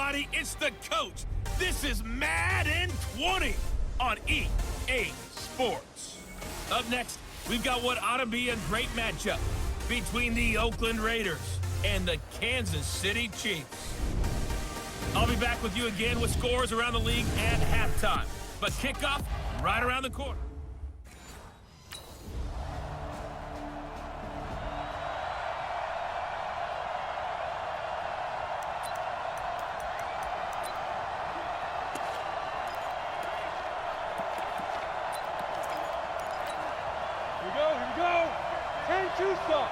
everybody. It's the coach. This is Madden 20 on EA Sports. Up next, we've got what ought to be a great matchup between the Oakland Raiders and the Kansas City Chiefs. I'll be back with you again with scores around the league at halftime. But kickoff right around the corner. Here we go. 10-2 stop.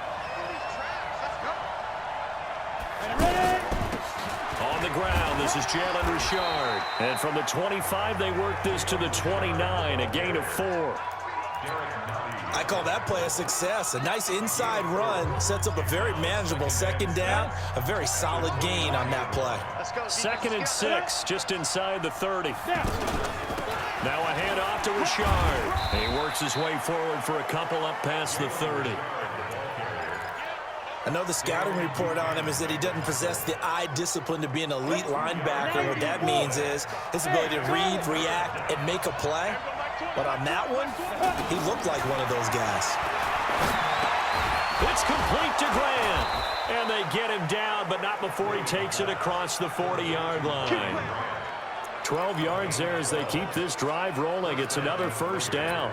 On the ground, this is Jalen Richard. And from the 25, they work this to the 29, a gain of 4. I call that play a success. A nice inside run sets up a very manageable second down. A very solid gain on that play. 2nd and 6, just inside the 30. Now a handoff to Richard. He works his way forward for a couple up past the 30. I know the scouting report on him is that he doesn't possess the eye discipline to be an elite linebacker. What that means is his ability to read, react, and make a play. But on that one, he looked like one of those guys. It's complete to Grant. And they get him down, but not before he takes it across the 40-yard line. 12 yards there as they keep this drive rolling. It's another first down.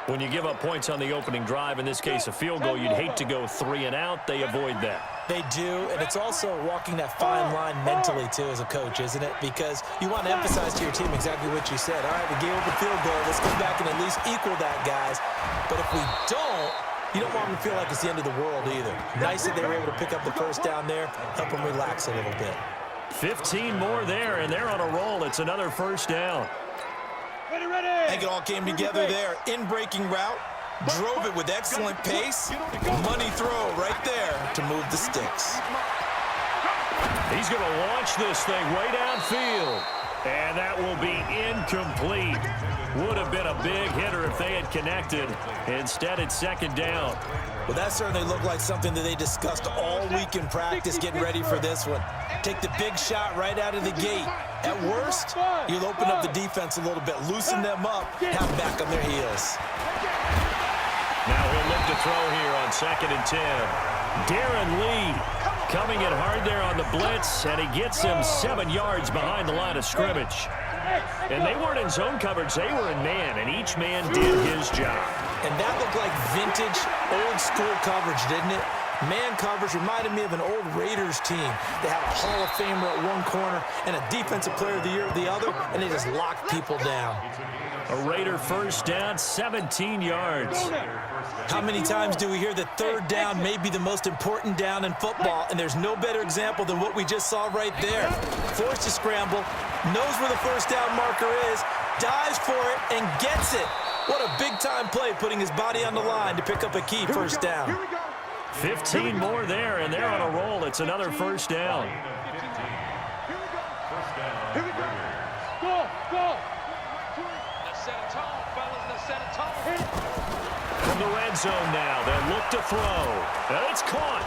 When you give up points on the opening drive, in this case a field goal, you'd hate to go 3 and out. They avoid that. They do, and it's also walking that fine line mentally, too, as a coach, isn't it? Because you want to emphasize to your team exactly what you said. All right, we gave up a field goal. Let's come back and at least equal that, guys. But if we don't, you don't want them to feel like it's the end of the world either. Nice that they were able to pick up the first down there, help them relax a little bit. 15 more there, and they're on a roll. It's another first down. I think it all came together there. In-breaking route, drove it with excellent pace. Money throw right there to move the sticks. He's going to launch this thing way downfield. And that will be incomplete. Would have been a big hitter if they had connected. Instead, it's second down. Well, that certainly looked like something that they discussed all week in practice getting ready for this one. Take the big shot right out of the gate. At worst, you'll open up the defense a little bit, loosen them up, have them back on their heels. Now he'll look to throw here on 2nd and 10. Darren Lee coming in hard there on the blitz, and he gets him 7 yards behind the line of scrimmage. And they weren't in zone coverage, they were in man, and each man did his job. And that looked like vintage, old-school coverage, didn't it? Man coverage reminded me of an old Raiders team. They have a Hall of Famer at one corner and a Defensive Player of the Year at the other, and they just lock people down. A Raider first down, 17 yards. How many times do we hear that third down may be the most important down in football, and there's no better example than what we just saw right there. Forced to scramble, knows where the first down marker is, dives for it, and gets it. What a big-time play, putting his body on the line to pick up a key first down. 15 more there, and they're on a roll. It's another first down. Here we go. Go. From the red zone now, they'll look to throw. And it's caught.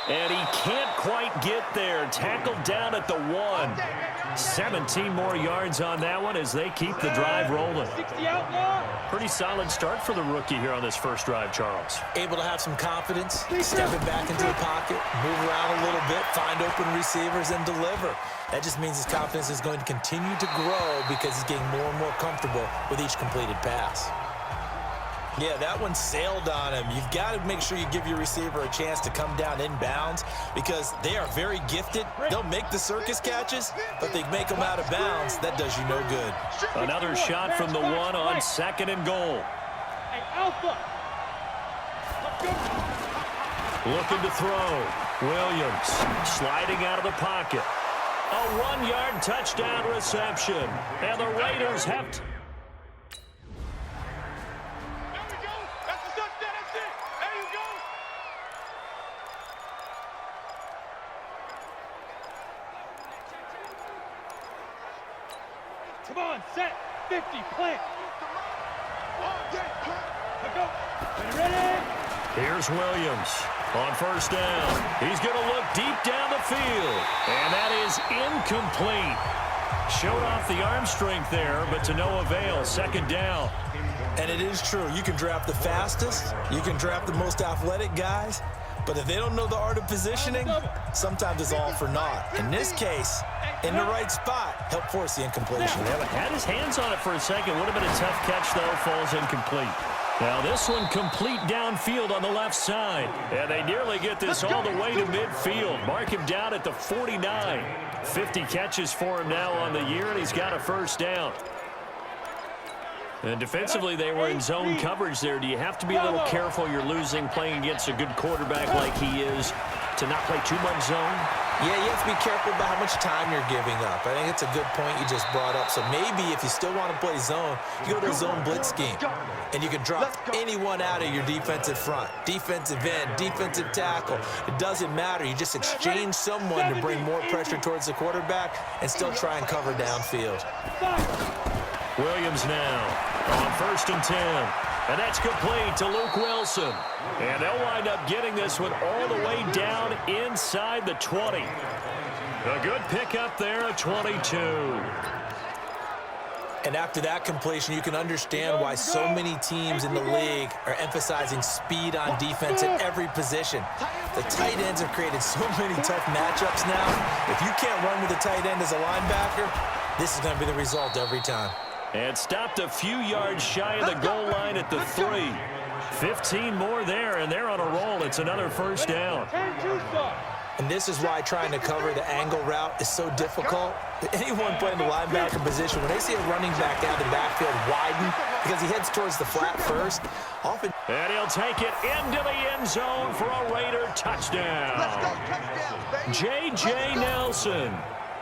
And he can't quite get there. Tackled down at the 1. 17 more yards on that one as they keep the drive rolling. Pretty solid start for the rookie here on this first drive, Charles. Able to have some confidence, stepping back into the pocket, move around a little bit, find open receivers, and deliver. That just means his confidence is going to continue to grow because he's getting more and more comfortable with each completed pass. Yeah, that one sailed on him. You've got to make sure you give your receiver a chance to come down inbounds because they are very gifted. They'll make the circus catches, but they make them out of bounds. That does you no good. Another shot from the 1 on 2nd and goal. Hey, Alpha. Looking to throw. Williams sliding out of the pocket. A 1-yard touchdown reception. And the Raiders have to... Come on, set, 50, plant. Go. Ready? Here's Williams. On first down, he's going to look deep down the field. And that is incomplete. Showed off the arm strength there, but to no avail. Second down. And it is true. You can draft the fastest. You can draft the most athletic guys. But if they don't know the art of positioning, sometimes it's all for naught. In this case, in the right spot, helped force the incompletion. Yeah, had his hands on it for a second. Would have been a tough catch, though. Falls incomplete. Now this one complete downfield on the left side. And they nearly get this all the way to midfield. Mark him down at the 49. 50 catches for him now on the year, and he's got a first down. And defensively, they were in zone coverage there. Do you have to be a little careful? You're losing playing against a good quarterback like he is to not play too much zone? Yeah, you have to be careful about how much time you're giving up. I think it's a good point you just brought up. So maybe if you still want to play zone, you go to a zone blitz scheme. And you can drop anyone out of your defensive front. Defensive end, defensive tackle. It doesn't matter. You just exchange someone to bring more pressure towards the quarterback and still try and cover downfield. Williams now on first and 10. And that's complete to Luke Wilson. And they'll wind up getting this one all the way down inside the 20. A good pickup there at 22. And after that completion, you can understand why so many teams in the league are emphasizing speed on defense at every position. The tight ends have created so many tough matchups now. If you can't run with a tight end as a linebacker, this is going to be the result every time. And stopped a few yards shy of the goal line at the 3. 15 more there, and they're on a roll. It's another first down. And this is why trying to cover the angle route is so difficult. Anyone playing the linebacker position, when they see a running back out of the backfield widen because he heads towards the flat first, often... And he'll take it into the end zone for a Raider touchdown. J.J. Nelson,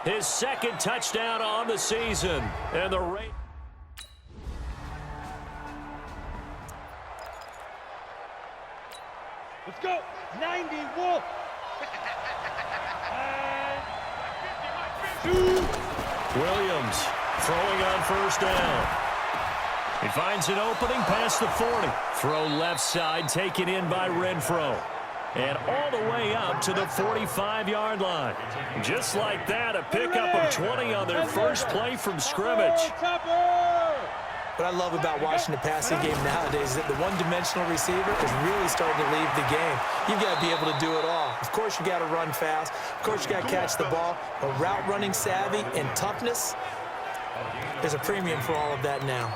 his second touchdown on the season. And the Raiders... Let's go. 90, Wolf. Williams throwing on first down. He finds an opening past the 40. Throw left side, taken in by Renfro. And all the way up to the 45-yard line. Just like that, a pickup of 20 on their first play from scrimmage. What I love about watching the passing game nowadays is that the one-dimensional receiver is really starting to leave the game. You've got to be able to do it all. Of course, you got to run fast. Of course, you got to catch the ball. But route running savvy and toughness, there's a premium for all of that now.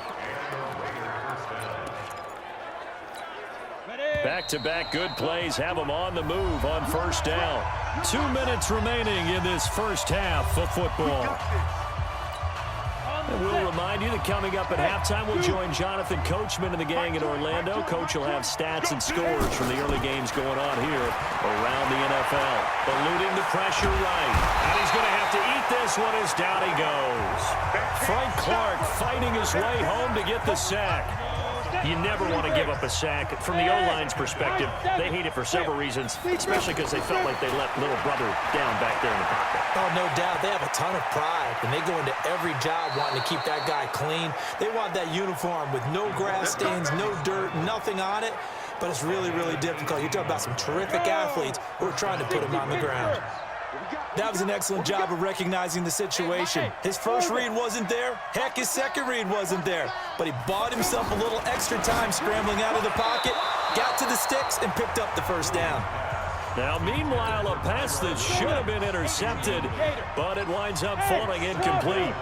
Back-to-back good plays have them on the move on first down. 2 minutes remaining in this first half of football. And we'll remind you that coming up at halftime, we'll join Jonathan Coachman and the gang in Orlando. Coach will have stats and scores from the early games going on here around the NFL. Eluding the pressure right. And he's going to have to eat this one as down he goes. Frank Clark fighting his way home to get the sack. You never want to give up a sack. From the O-line's perspective, they hate it for several reasons, especially because they felt like they let little brother down back there in the pocket. Oh, no doubt. They have a ton of pride, and they go into every job wanting to keep that guy clean. They want that uniform with no grass stains, no dirt, nothing on it, but it's really, really difficult. You're talking about some terrific athletes who are trying to put him on the ground. That was an excellent job of recognizing the situation. His first read wasn't there. Heck, his second read wasn't there. But he bought himself a little extra time scrambling out of the pocket, got to the sticks, and picked up the first down. Now, meanwhile, a pass that should have been intercepted, but it winds up falling incomplete.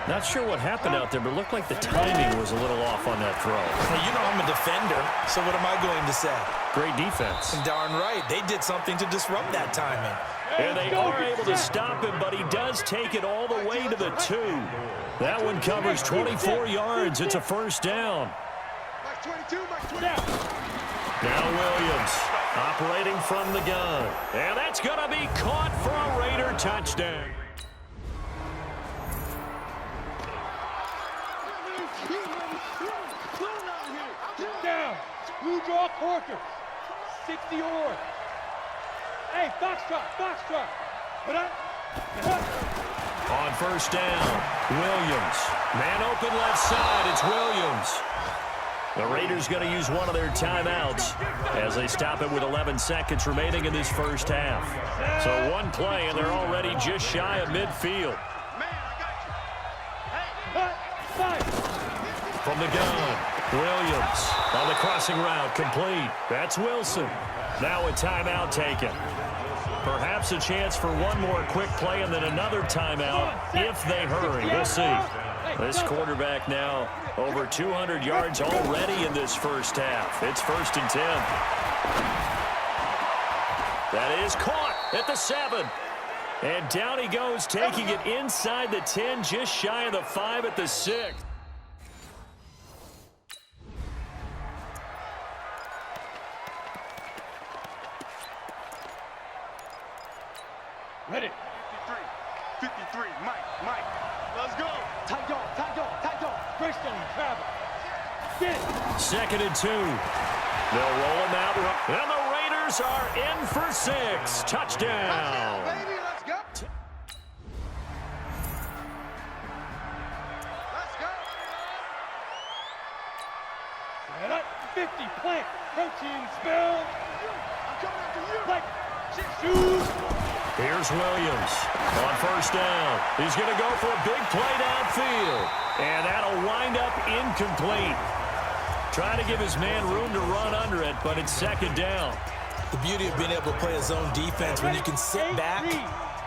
Not sure what happened out there, but it looked like the timing was a little off on that throw. Hey, you know I'm a defender, so what am I going to say? Great defense. And darn right, they did something to disrupt that timing. And they are able to stop him, but he does take it all the way to the 2. That one covers 24 yards. It's a first down. Now Williams operating from the gun. And that's going to be caught for a Raider touchdown. Down. Blue draw Corker. 60 or. Hey, foxtrot. Put up. On first down, Williams. Man open left side, it's Williams. The Raiders going to use one of their timeouts as they stop it with 11 seconds remaining in this first half. So one play, and they're already just shy of midfield. From the gun, Williams on the crossing route, complete. That's Wilson. Now a timeout taken. Perhaps a chance for one more quick play and then another timeout if they hurry. We'll see. This quarterback now over 200 yards already in this first half. It's 1st and 10. That is caught at the 7. And down he goes, taking it inside the 10, just shy of the 5 at the 6. Ready. 53, Mike. Let's go. Tight dog. Greystone, travel. Get it. 2nd and 2. They'll roll him out. And the Raiders are in for 6. Touchdown. Baby, let's go. Set up. 50, plant. Protein spill. I'm coming after you. Like, shoot. Here's Williams on 1st down. He's going to go for a big play downfield. And that'll wind up incomplete. Trying to give his man room to run under it, but it's 2nd down. The beauty of being able to play a zone defense when you can sit back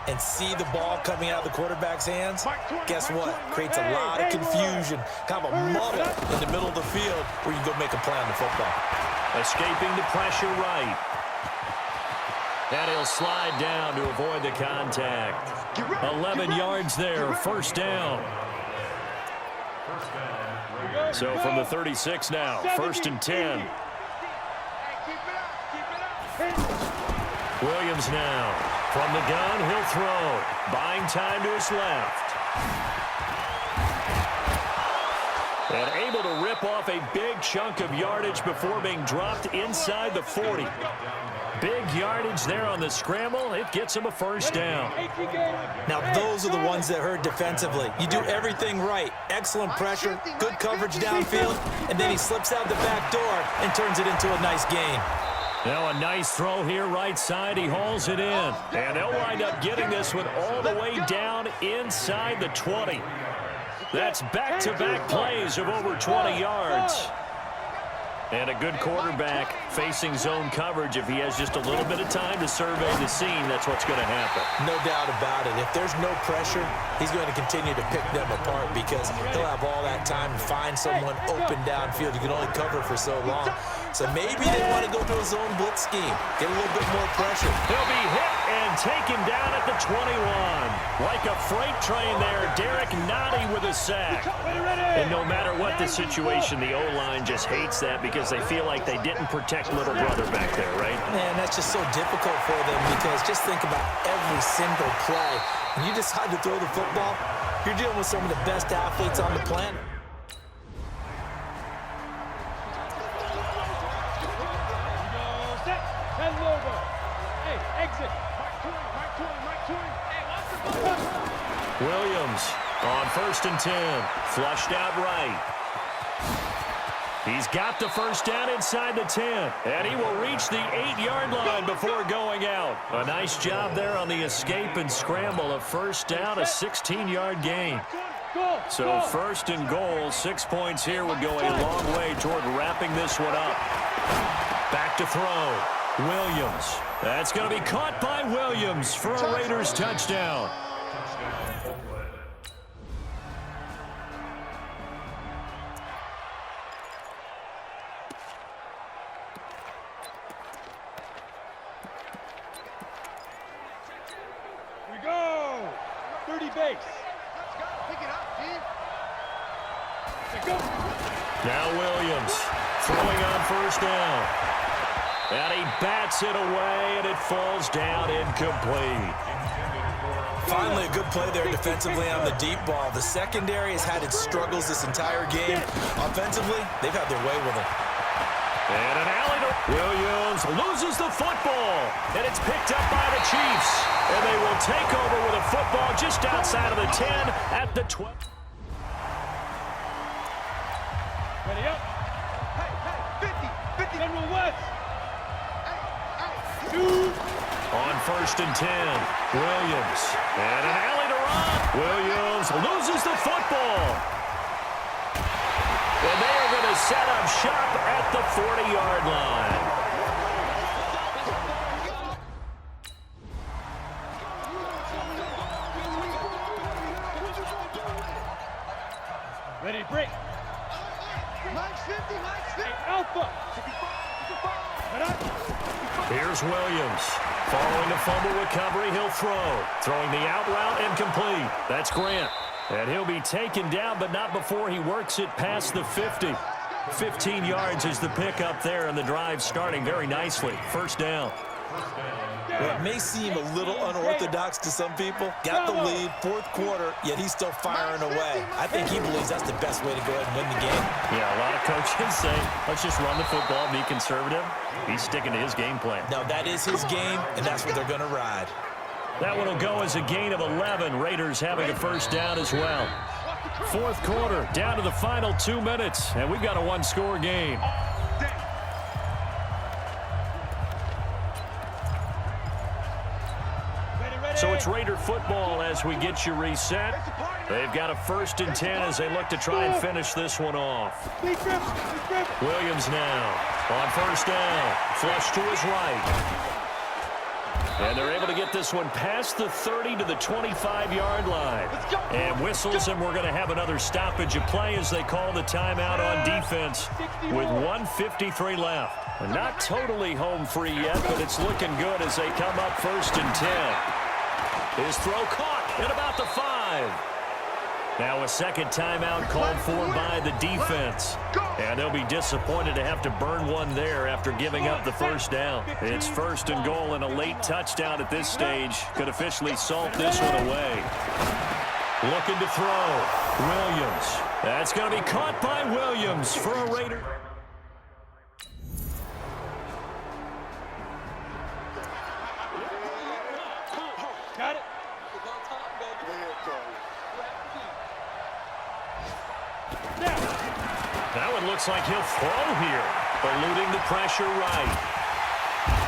and see the ball coming out of the quarterback's hands, guess what? Creates a lot of confusion, kind of a muddle in the middle of the field where you go make a play on the football. Escaping the pressure right. And he'll slide down to avoid the contact. 11 yards there, 1st down. So from the 36 now, 1st and 10. Williams now. From the gun, he'll throw. Buying time to his left. And able to rip off a big chunk of yardage before being dropped inside the 40. Big yardage there on the scramble. It gets him a 1st down. Now, those are the ones that hurt defensively. You do everything right. Excellent pressure, good coverage downfield, and then he slips out the back door and turns it into a nice gain. Now a nice throw here right side. He hauls it in. And they'll wind up getting this one all the way down inside the 20. That's back-to-back plays of over 20 yards. And a good quarterback facing zone coverage. If he has just a little bit of time to survey the scene, that's what's going to happen. No doubt about it. If there's no pressure, he's going to continue to pick them apart because he'll have all that time to find someone open downfield. You can only cover for so long. So maybe they want to go to a zone blitz scheme, get a little bit more pressure. He'll be hit and taken down at the 21. Like a freight train there, Derek Nottie with a sack. And no matter what the situation, the O-line just hates that because they feel like they didn't protect little brother back there, right? Man, that's just so difficult for them because just think about every single play. When you decide to throw the football, you're dealing with some of the best athletes on the planet. Williams on 1st and 10. Flushed out right. He's got the 1st down inside the 10. And he will reach the 8-yard line before going out. A nice job there on the escape and scramble. A 1st down, a 16-yard gain. So 1st and goal, 6 points here would go a long way toward wrapping this one up. Back to throw. Williams. That's going to be caught by Williams for a Raiders touchdown. Here we go. 30 base. Let's go. Pick it up, Steve. Let's go. Now Williams throwing on 1st down. And he bats it away, and it falls down incomplete. Finally, a good play there defensively on the deep ball. The secondary has had its struggles this entire game. Offensively, they've had their way with it. And an alley to Williams loses the football, and it's picked up by the Chiefs. And they will take over with a football just outside of the 10 at the 12. Ready up. first and 10. Williams. And an alley to run. Williams loses the football. And they are going to set up shop at the 40-yard line. Ready to break. Max 50, Max 50. Alpha. Here's Williams. Following a fumble recovery, he'll throw. Throwing the out route and complete. That's Grant. And he'll be taken down, but not before he works it past the 50. 15 yards is the pickup there, and the drive starting very nicely. First down. Well, it may seem a little unorthodox to some people. Got the lead, fourth quarter, yet he's still firing away. I think he believes that's the best way to go ahead and win the game. Yeah, a lot of coaches say, let's just run the football, be conservative. He's sticking to his game plan. No, that is his game, and that's what they're going to ride. That one will go as a gain of 11. Raiders having a first down as well. Fourth quarter, down to the final 2 minutes, and we've got a one-score game. So it's Raider football as we get you reset. They've got a first and 10 as they look to try and finish this one off. Williams now on first down. Flush to his right. And they're able to get this one past the 30 to the 25-yard line. And whistles, and we're going to have another stoppage of play as they call the timeout on defense with 1:53 left. Not totally home free yet, but it's looking good as they come up first and 10. His throw caught at about the 5. Now a second timeout called for by the defense. And they'll be disappointed to have to burn one there after giving up the first down. It's first and goal, and a late touchdown at this stage could officially salt this one away. Looking to throw. Williams. That's going to be caught by Williams for a Raider. Got it. That one looks like he'll throw here, eluding the pressure right.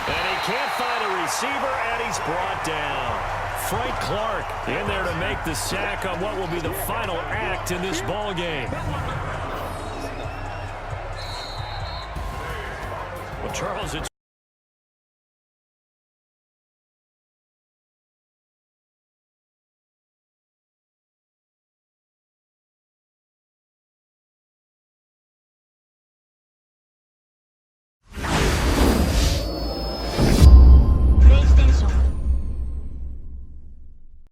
And he can't find a receiver, and he's brought down. Frank Clark in there to make the sack on what will be the final act in this ball game. Well, Charles, it's